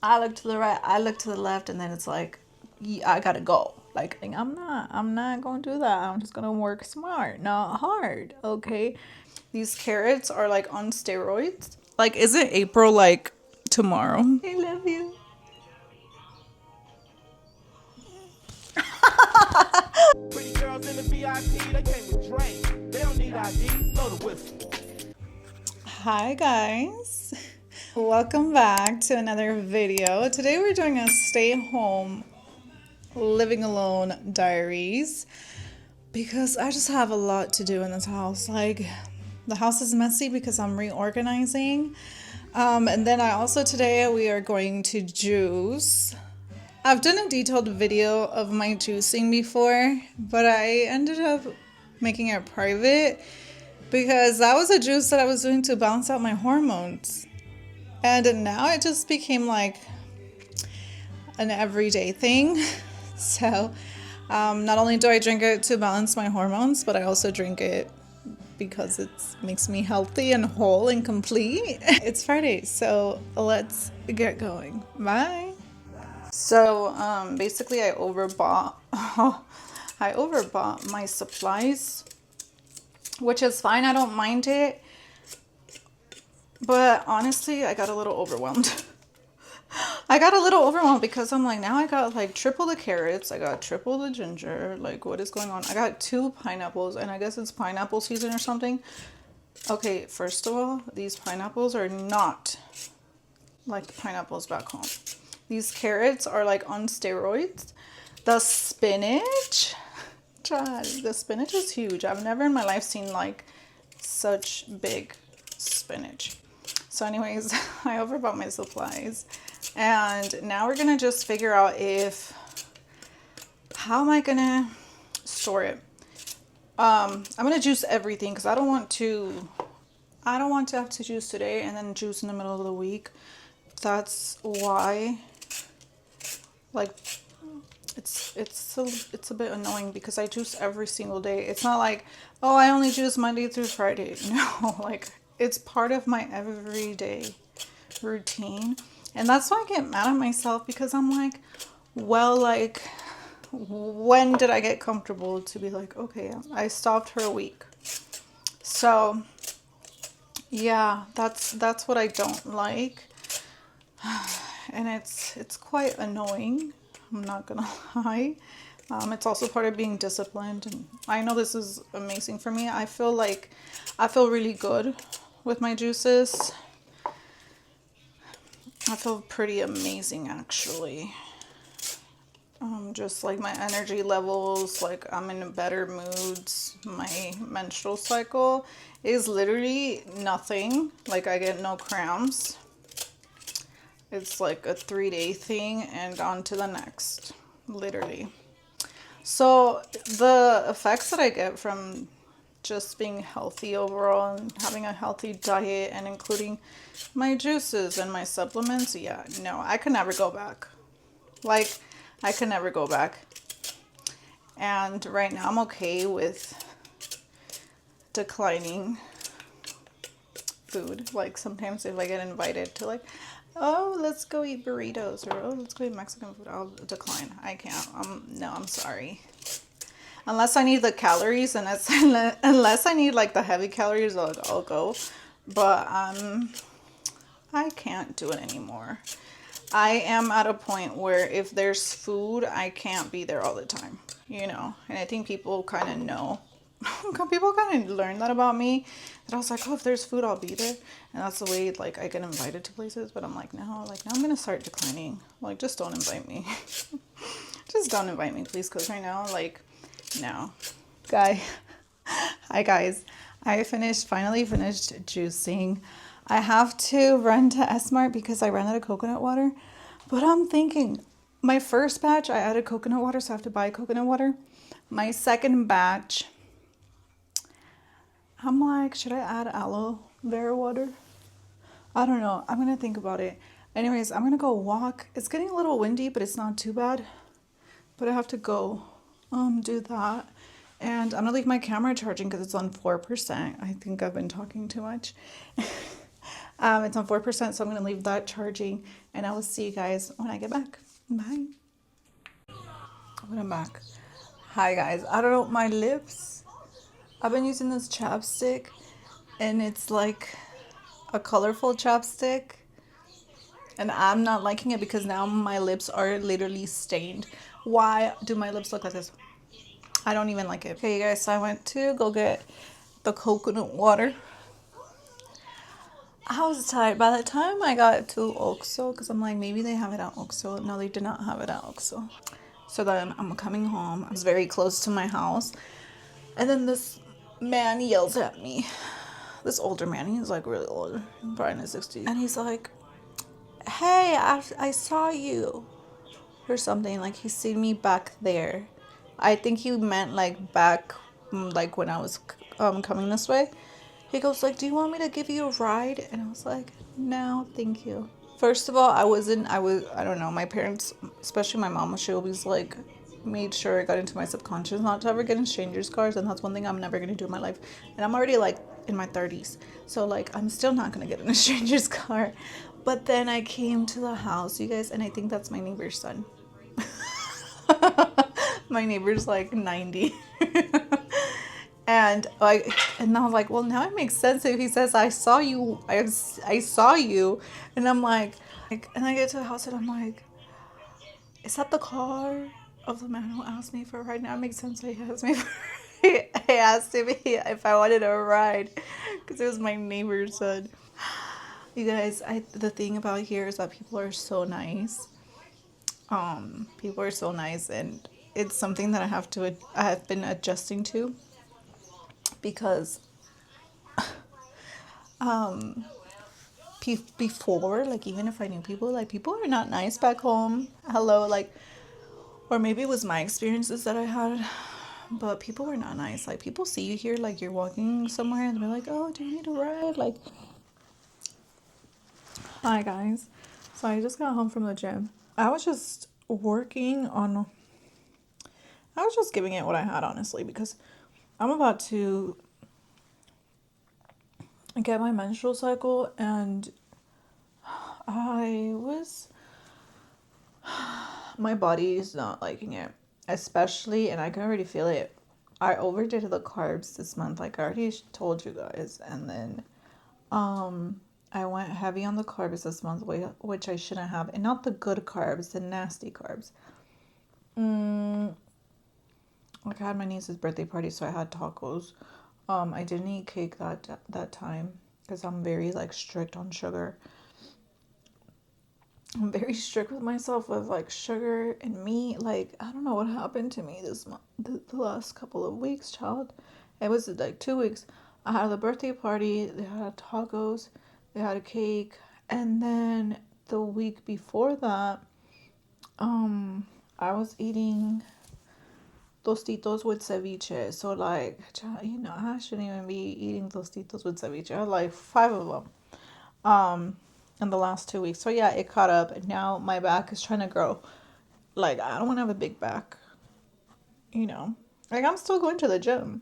I look to the right, I look to the left, and then it's like, I gotta go. Like, I'm not gonna do that. I'm just gonna work smart, not hard. Okay. These carrots are like on steroids. Like, isn't April like tomorrow? I love you. Pretty girls in the VIP, they came with Drake. They don't need ID, blow the whistle. Hi guys. Welcome back to another video. Today we're doing a stay home living alone diaries because I just have a lot to do in this house. Like, the house is messy because I'm reorganizing. And then I also today we are going to juice. I've done a detailed video of my juicing before, but I ended up making it private because that was a juice that I was doing to balance out my hormones. And now it just became like an everyday thing. So not only do I drink it to balance my hormones, but I also drink it because it makes me healthy and whole and complete. It's Friday, so let's get going. Bye. So basically I overbought my supplies, which is fine. I don't mind it. But honestly, I got a little overwhelmed. Because I'm like, now I got like triple the carrots. I got triple the ginger. Like, what is going on? I got 2 pineapples, and I guess it's pineapple season or something. Okay, first of all, these pineapples are not like the pineapples back home. These carrots are like on steroids. The spinach, the spinach is huge. I've never in my life seen like such big spinach. So anyways, I overbought my supplies, and now we're gonna just figure out how am I gonna store it. I'm gonna juice everything because I don't want to have to juice today and then juice in the middle of the week. That's why, like, it's a bit annoying because I juice every single day. It's not like, oh, I only juice Monday through Friday. No, like, it's part of my everyday routine. And that's why I get mad at myself, because I'm like, well, like, when did I get comfortable to be like, okay, I stopped for a week. So yeah, that's what I don't like. And it's quite annoying, I'm not gonna lie. It's also part of being disciplined, and I know this is amazing for me. I feel really good with my juices. I feel pretty amazing, actually. Just like my energy levels, like I'm in better moods. My menstrual cycle is literally nothing. Like, I get no cramps. It's like a 3-day thing and on to the next, literally. So the effects that I get from just being healthy overall and having a healthy diet and including my juices and my supplements, yeah, no, I could never go back. Like, I could never go back. And right now I'm okay with declining food. Like, sometimes if I get invited to, like, oh, let's go eat burritos, or oh, let's go eat Mexican food, I'll decline. I can't. No, I'm sorry. Unless I need the calories, and unless I need like the heavy calories, I'll go. But I can't do it anymore. I am at a point where if there's food, I can't be there all the time, you know. And I think people kind of know. People kind of learn that about me. That I was like, oh, if there's food, I'll be there. And that's the way, like, I get invited to places. But I'm like, no, like, now I'm gonna start declining. Like, just don't invite me. Just don't invite me, please. Because right now, like, no. Hi guys. I finally finished juicing. I have to run to S-Mart because I ran out of coconut water. But I'm thinking, my first batch, I added coconut water, so I have to buy coconut water. My second batch, I'm like, should I add aloe vera water? I don't know. I'm going to think about it. Anyways, I'm going to go walk. It's getting a little windy, but it's not too bad. But I have to go do that. And I'm going to leave my camera charging because it's on 4%. I think I've been talking too much. It's on 4%, so I'm going to leave that charging. and I will see you guys when I get back. Bye. When I'm back. Hi guys. I don't know, my lips. I've been using this chapstick and it's like a colorful chapstick. And I'm not liking it because now my lips are literally stained. Why do my lips look like this? I don't even like it. Okay, you guys, so I went to go get the coconut water. I was tired. By the time I got to XOXO, because I'm like, maybe they have it at XOXO. No, they did not have it at XOXO. So then I'm coming home. I was very close to my house. And then this man yells at me. This older man, he's like really old, probably in his 60s. And he's like, hey, I saw you. Or something. Like, he seen me back there. I think he meant like back, like when I was coming this way. He goes like, do you want me to give you a ride? And I was like, no, thank you. First of all, I don't know, my parents, especially my mom, she always like made sure it got into my subconscious not to ever get in strangers' cars, and that's one thing I'm never going to do in my life. And I'm already like in my 30s, so like I'm still not going to get in a stranger's car. But then I came to the house, you guys, and I think that's my neighbor's son. My neighbor's like 90. And I was like, well, now it makes sense if he says I saw you. I saw you. And I'm like, and I get to the house and I'm like, is that the car of the man who asked me for a ride? Now it makes sense that he asked me for I asked him if I wanted a ride because it was my neighbor's son. You guys, the thing about here is that people are so nice. People are so nice, and it's something that I have been adjusting to, because before, like, even if I knew people, like, people are not nice back home. Hello, like, or maybe it was my experiences that I had, but people were not nice. Like, people see you here, like, you're walking somewhere and they're like, oh, do you need a ride? Like, hi guys. So I just got home from the gym. I was just giving it what I had, honestly, because I'm about to get my menstrual cycle, and my body is not liking it, especially, and I can already feel it. I overdid the carbs this month, like I already told you guys, and then I went heavy on the carbs this month, which I shouldn't have, and not the good carbs, the nasty carbs. Like, I had my niece's birthday party, so I had tacos. I didn't eat cake that time because I'm very like strict on sugar. I'm very strict with myself with like sugar and meat. Like, I don't know what happened to me this month, the last couple of weeks, child. It was like 2 weeks. I had the birthday party, they had tacos, they had a cake, and then the week before that, I was eating tostitos with ceviche. So like, I shouldn't even be eating tostitos with ceviche. I had like 5 of them. In the last 2 weeks. So yeah, it caught up, and now my back is trying to grow. Like, I don't want to have a big back, like, I'm still going to the gym.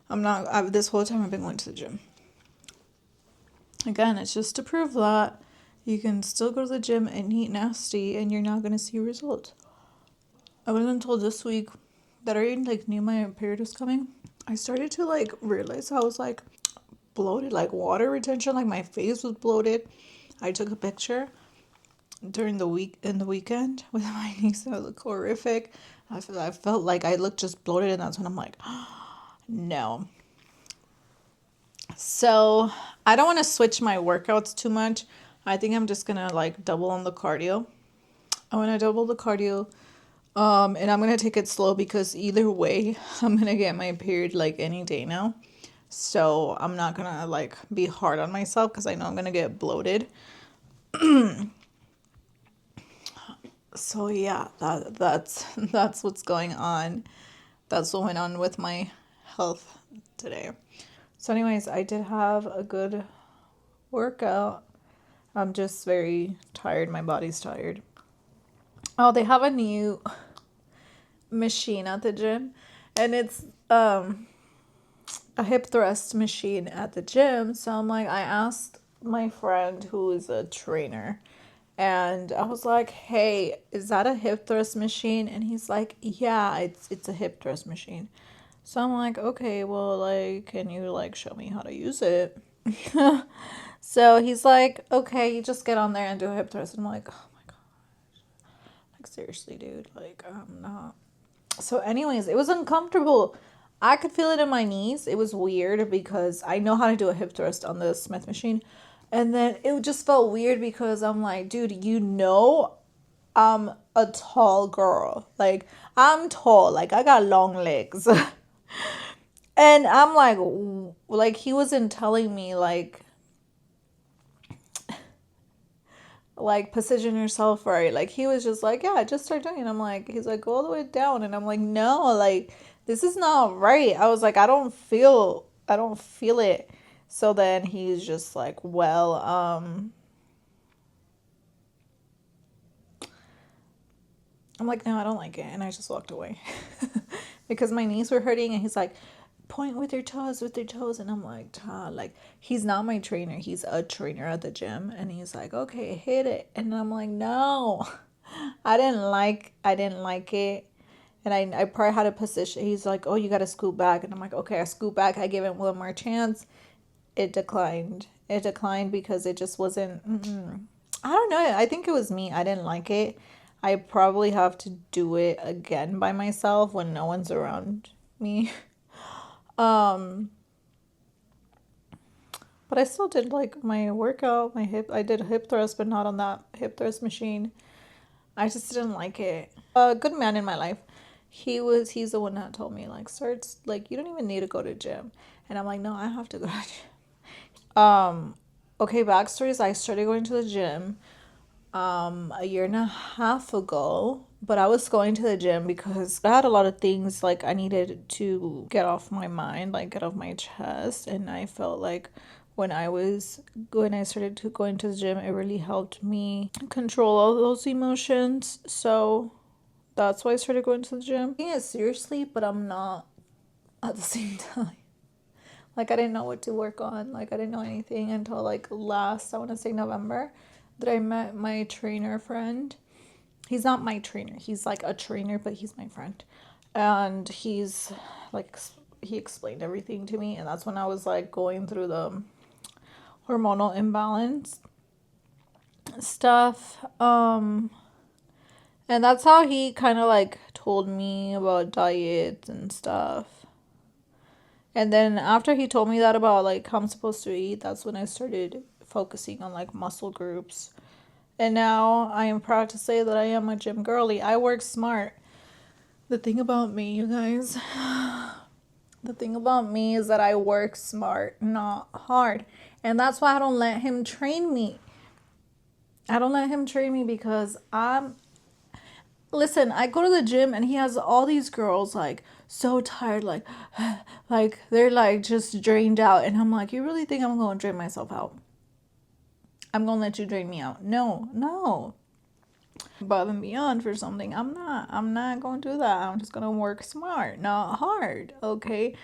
This whole time I've been going to the gym. Again, it's just to prove that you can still go to the gym and eat nasty and you're not going to see results. I wasn't until this week that I like knew my period was coming. I started to like realize I was like bloated, like water retention, like my face was bloated. I took a picture during the weekend with my niece, and I looked horrific. I felt like I looked just bloated, and that's when I'm like, oh, no. So I don't want to switch my workouts too much. I think I'm just gonna like double on the cardio. I want to double the cardio, and I'm gonna take it slow because either way, I'm gonna get my period like any day now. So I'm not gonna like be hard on myself because I know I'm gonna get bloated. So yeah, that's what's going on. That's what went on with my health today. So anyways, I did have a good workout. I'm just very tired. My body's tired. Oh, they have a new machine at the gym, and it's a hip thrust machine at the gym. So I'm like, I asked my friend who is a trainer, And I was like, hey, is that a hip thrust machine? And he's like, yeah, it's a hip thrust machine. So I'm like, okay, well, like, can you like show me how to use it? So he's like, okay, you just get on there and do a hip thrust. And I'm like, oh my god, like seriously, dude, like I'm not. So anyways, it was uncomfortable. I could feel it in my knees. It was weird because I know how to do a hip thrust on the Smith machine. And then it just felt weird because I'm like, dude, you know, I'm a tall girl. Like, I'm tall. Like, I got long legs. And I'm like, he wasn't telling me, like, position yourself right. Like, he was just like, yeah, just start doing it. I'm like, he's like, go all the way down. And I'm like, no, like, this is not right. I was like, I don't feel it. So then he's just like, well, I'm like, no, I don't like it. And I just walked away because my knees were hurting. And he's like, point with your toes, with your toes. And I'm like, like, he's not my trainer. He's a trainer at the gym. And he's like, okay, hit it. And I'm like, no, I didn't like it. And I probably had a position. He's like, oh, you got to scoot back. And I'm like, okay, I scoot back. I gave him one more chance. It declined. It declined because it just wasn't. I don't know. I think it was me. I didn't like it. I probably have to do it again by myself when no one's around me. But I still did like my workout, my hip. I did a hip thrust, but not on that hip thrust machine. I just didn't like it. A good man in my life. He's the one that told me like starts like you don't even need to go to gym. And I'm like, no, I have to go to gym. Okay, backstory is I started going to the gym a year and a half ago, but I was going to the gym because I had a lot of things like I needed to get off my mind, like get off my chest, and I felt like when I started to go into the gym, it really helped me control all those emotions. So that's why I started going to the gym. I'm taking it seriously, but I'm not at the same time. Like I didn't know what to work on. Like I didn't know anything until like last, I want to say November, that I met my trainer friend. He's not my trainer. He's like a trainer, but he's my friend. And he's like, he explained everything to me. And that's when I was like going through the hormonal imbalance stuff. And that's how he kind of like told me about diets and stuff. And then after he told me that about like how I'm supposed to eat, that's when I started focusing on like muscle groups. And now I am proud to say that I am a gym girly. I work smart. The thing about me, you guys, the thing about me is that I work smart, not hard. And that's why I don't let him train me. I don't let him train me because listen, I go to the gym and he has all these girls like so tired, like like they're like just drained out. And I'm like, you really think I'm going to drain myself out? I'm going to let you drain me out? No. Above and beyond for something. I'm not going to do that. I'm just going to work smart, not hard. Okay,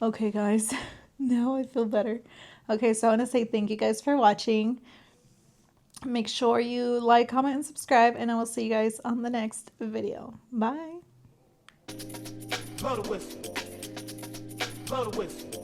guys. Now I feel better. Okay, so I want to say thank you guys for watching. Make sure you like, comment, and subscribe, and I will see you guys on the next video. Bye. Blow the whistle. Blow the whistle.